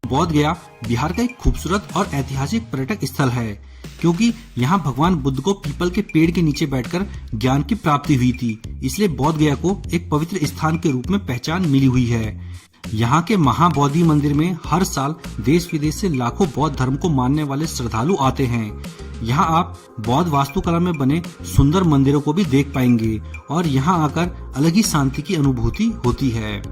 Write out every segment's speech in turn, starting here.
बोध गया बिहार का एक खूबसूरत और ऐतिहासिक पर्यटक स्थल है, क्योंकि यहाँ भगवान बुद्ध को पीपल के पेड़ के नीचे बैठकर ज्ञान की प्राप्ति हुई थी। इसलिए बोध गया को एक पवित्र स्थान के रूप में पहचान मिली हुई है। यहाँ के महाबोधि मंदिर में हर साल देश विदेश से लाखों बौद्ध धर्म को मानने वाले श्रद्धालु आते हैं। यहाँ आप बौद्ध वास्तुकला में बने सुंदर मंदिरों को भी देख पाएंगे और यहाँ आकर अलग ही शांति की अनुभूति होती है।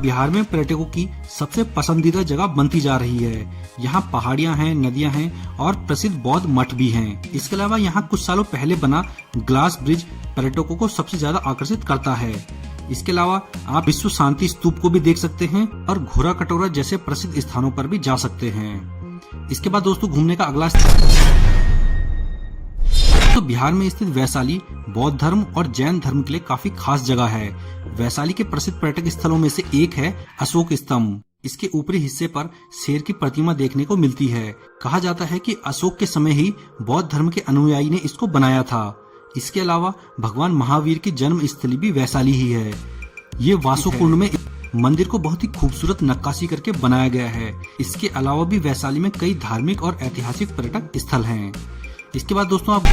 बिहार में पर्यटकों की सबसे पसंदीदा जगह बनती जा रही है। यहाँ पहाड़ियाँ हैं, नदियाँ हैं और प्रसिद्ध बौद्ध मठ भी हैं। इसके अलावा यहाँ कुछ सालों पहले बना ग्लास ब्रिज पर्यटकों को सबसे ज्यादा आकर्षित करता है। इसके अलावा आप विश्व शांति स्तूप को भी देख सकते हैं और घोड़ा कटोरा जैसे प्रसिद्ध स्थानों पर भी जा सकते हैं। इसके बाद दोस्तों घूमने का अगला तो बिहार में स्थित वैशाली बौद्ध धर्म और जैन धर्म के लिए काफी खास जगह है। वैशाली के प्रसिद्ध पर्यटक स्थलों में से एक है अशोक स्तंभ। इसके ऊपरी हिस्से पर शेर की प्रतिमा देखने को मिलती है। कहा जाता है कि अशोक के समय ही बौद्ध धर्म के अनुयायी ने इसको बनाया था। इसके अलावा भगवान महावीर की जन्म स्थली भी वैशाली ही है। ये वासुकुंड में मंदिर को बहुत ही खूबसूरत नक्काशी करके बनाया गया है। इसके अलावा भी वैशाली में कई धार्मिक और ऐतिहासिक पर्यटक स्थल हैं। इसके बाद दोस्तों आप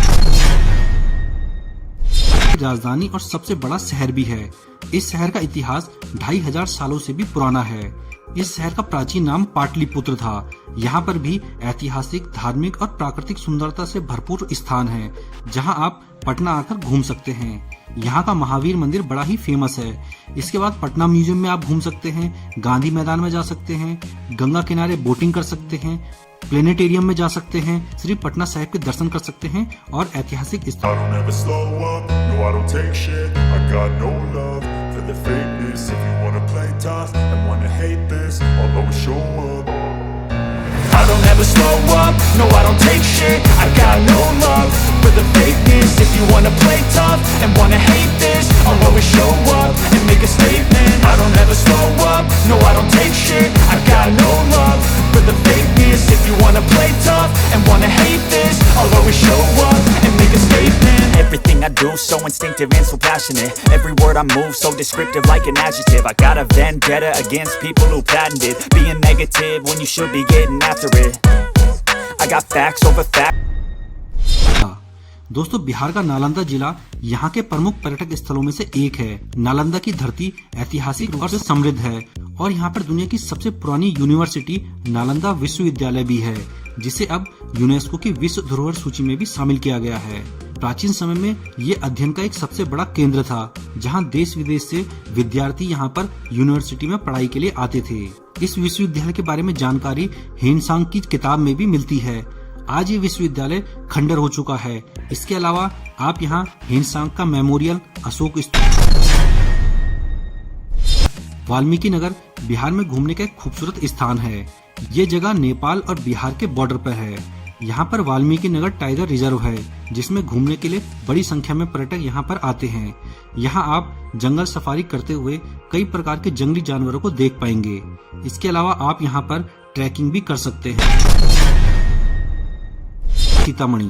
राजधानी और सबसे बड़ा शहर भी है। इस शहर का इतिहास 2500 सालों से भी पुराना है। इस शहर का प्राचीन नाम पाटलिपुत्र था। यहाँ पर भी ऐतिहासिक, धार्मिक और प्राकृतिक सुंदरता से भरपूर स्थान है, जहाँ आप पटना आकर घूम सकते हैं। यहाँ का महावीर मंदिर बड़ा ही फेमस है। इसके बाद पटना म्यूजियम में आप घूम सकते हैं, गांधी मैदान में जा सकते हैं, गंगा किनारे बोटिंग कर सकते हैं, प्लेनेटेरियम में जा सकते हैं, श्री पटना साहिब के दर्शन कर सकते हैं और ऐतिहासिक I don't ever slow up, no I don't take shit. I got no love for the fakeness. If you wanna play tough and wanna hate this, I'll always show up and make a statement. I don't ever slow up, no I don't take shit. I got no love for the fakeness. If you wanna play tough and wanna hate this, I'll always show up and make a statement. Everything I do so instinctive and so passionate. Every word I move so descriptive like an adjective. I got a vendetta against people who patented being negative when you should be getting after it. I got facts over facts. दोस्तों बिहार का नालंदा जिला यहाँ के प्रमुख पर्यटक स्थलों में से एक है। नालंदा की धरती ऐतिहासिक रूप से समृद्ध है और यहाँ पर दुनिया की सबसे पुरानी यूनिवर्सिटी नालंदा विश्वविद्यालय भी है, जिसे अब यूनेस्को की विश्व धरोहर सूची में भी शामिल किया गया है। प्राचीन समय में ये अध्ययन का एक सबसे बड़ा केंद्र था, जहाँ देश विदेश से विद्यार्थी यहाँ पर यूनिवर्सिटी में पढ़ाई के लिए आते थे। इस विश्वविद्यालय के बारे में जानकारी हेनसांग की किताब में भी मिलती है। आज ये विश्वविद्यालय खंडर हो चुका है। इसके अलावा आप यहाँ हेनसांग का मेमोरियल, अशोक स्तूप, वाल्मीकि नगर बिहार में घूमने का एक खूबसूरत स्थान है। ये जगह नेपाल और बिहार के बॉर्डर पर है। यहाँ पर वाल्मीकि नगर टाइगर रिजर्व है, जिसमें घूमने के लिए बड़ी संख्या में पर्यटक यहाँ पर आते हैं। यहाँ आप जंगल सफारी करते हुए कई प्रकार के जंगली जानवरों को देख पाएंगे। इसके अलावा आप यहाँ पर ट्रैकिंग भी कर सकते हैं। सीतामढ़ी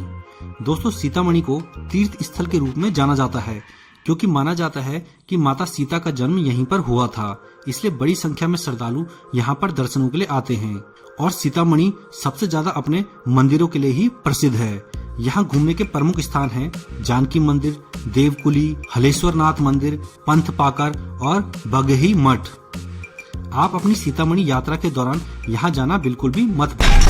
दोस्तों, सीतामढ़ी को तीर्थ स्थल के रूप में जाना जाता है, क्योंकि माना जाता है कि माता सीता का जन्म यहीं पर हुआ था। इसलिए बड़ी संख्या में श्रद्धालु यहाँ पर दर्शनों के लिए आते हैं और सीतामढ़ी सबसे ज्यादा अपने मंदिरों के लिए ही प्रसिद्ध है। यहाँ घूमने के प्रमुख स्थान हैं जानकी मंदिर, देवकुली, हलेश्वर नाथ मंदिर, पंथ पाकर और बगही मठ। आप अपनी सीतामढ़ी यात्रा के दौरान यहाँ जाना बिल्कुल भी मत भूलिए।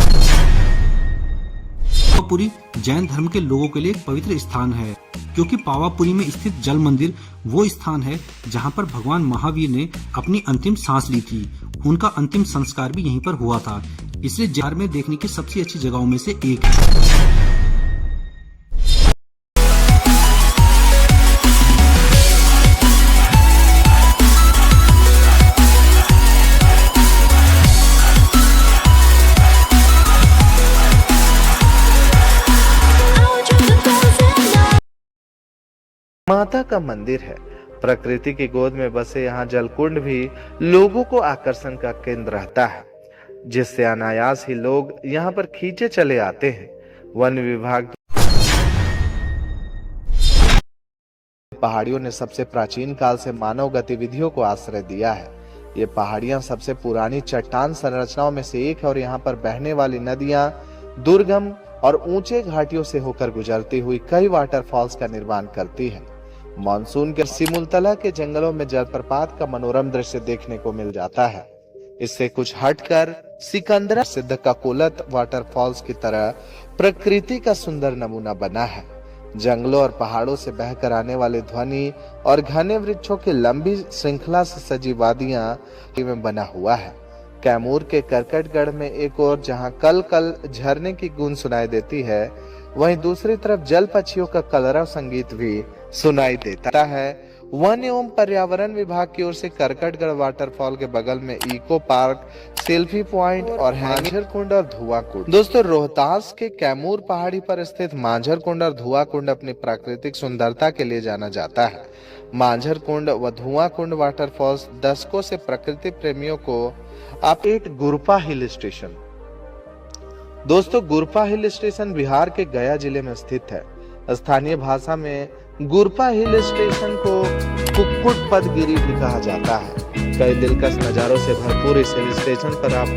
पावापुरी जैन धर्म के लोगों के लिए एक पवित्र स्थान है, क्योंकि पावापुरी में स्थित जल मंदिर वो स्थान है जहाँ पर भगवान महावीर ने अपनी अंतिम सांस ली थी। उनका अंतिम संस्कार भी यहीं पर हुआ था। इसलिए बिहार में देखने की सबसे अच्छी जगहों में से एक है। माता का मंदिर है। प्रकृति की गोद में बसे यहाँ जलकुंड भी लोगों को आकर्षण का केंद्र रहता है, जिससे अनायास ही लोग यहाँ पर खींचे चले आते हैं। वन विभाग पहाड़ियों ने सबसे प्राचीन काल से मानव गतिविधियों को आश्रय दिया है। ये पहाड़ियां सबसे पुरानी चट्टान संरचनाओं में से एक है और यहाँ पर बहने वाली नदियां दुर्गम और ऊंचे घाटियों से होकर गुजरती हुई कई वाटरफॉल्स का निर्माण करती है। मानसून के सिमुलतला के जंगलों में जलप्रपात का मनोरम दृश्य देखने को मिल जाता है। इससे कुछ हटकर सिकंदरा सिद्ध ककोलत वाटरफॉल्स की तरह प्रकृति का सुंदर नमूना बना है। जंगलों और पहाड़ों से बहकर आने वाले ध्वनि और घने वृक्षों की लंबी श्रृंखला से सजी वादियां में बना हुआ है। कैमूर के करकटगढ़ में एक और जहां कल कल झरने की गूंज सुनाई देती है, वहीं दूसरी तरफ जल पक्षियों का कलरव संगीत भी सुनाई देता है। वन एवं पर्यावरण विभाग की ओर से करकटगढ़ वाटरफॉल के बगल में इको पार्क, सेल्फी पॉइंट और मांझर कुंड और धुआं कुंड। दोस्तों, रोहतास के कैमूर पहाड़ी पर स्थित मांझर कुंड और धुआं कुंड अपनी प्राकृतिक सुंदरता के लिए जाना जाता है। मांझर कुंड व धुआं कुंड वाटरफॉल्स दशकों से प्रकृति प्रेमियों को अपडेट। Gurpa hill station. दोस्तों, गुरपा हिल स्टेशन बिहार के गया जिले में स्थित है। स्थानीय भाषा में गुरपा हिल स्टेशन को कुक्कुट पदगिरी भी कहा जाता है। कई दिलकश नजारों से भरपूर इस हिल स्टेशन पर आप